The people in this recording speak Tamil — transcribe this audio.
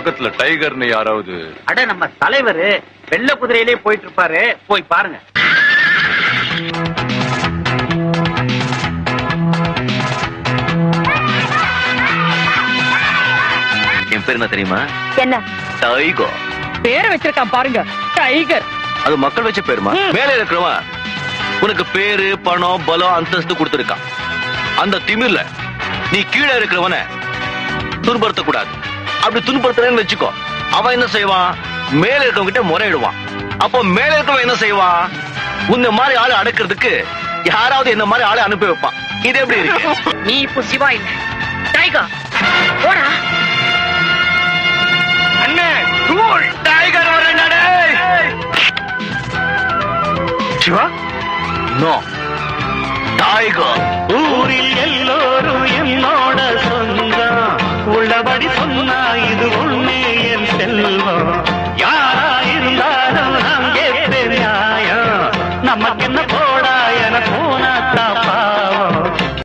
பக்கத்துல டைகர்னு யாராவது? அட நம்ம தலைவர் வெள்ளை குதிரையிலே போயிட்டு இருப்பாரு, போய் பாருங்க. என் பேர் என்ன தெரியுமா? என்ன டைகர். பேரை வச்சிருக்கான் பாருங்க, டைகர். அது மக்கள் வச்ச பேருமா? மேலே இருக்கிறவன் உனக்கு பேரு, பணம், பலம், அந்தஸ்து கொடுத்திருக்கான். அந்த திமிர்ல நீ கீழே இருக்கிறவன துன்புறுத்த கூடாது. அப்படி துன்புறுத்துறேன்னு வச்சுக்கோ, அவன் என்ன செய்வான்? மேல இருக்கவங்க கிட்ட முறையிடுவான். அப்போ மேல இருக்கவன் என்ன செய்வான்? உன்ன மாதிரி ஆளு அடக்கிறதுக்கு யாராவது என்ன மாதிரி ஆளு அனுப்பி வைப்பான். இது எப்படி இருக்கு? நீ இப்போ சிவா இல்ல, டைகர். போடா.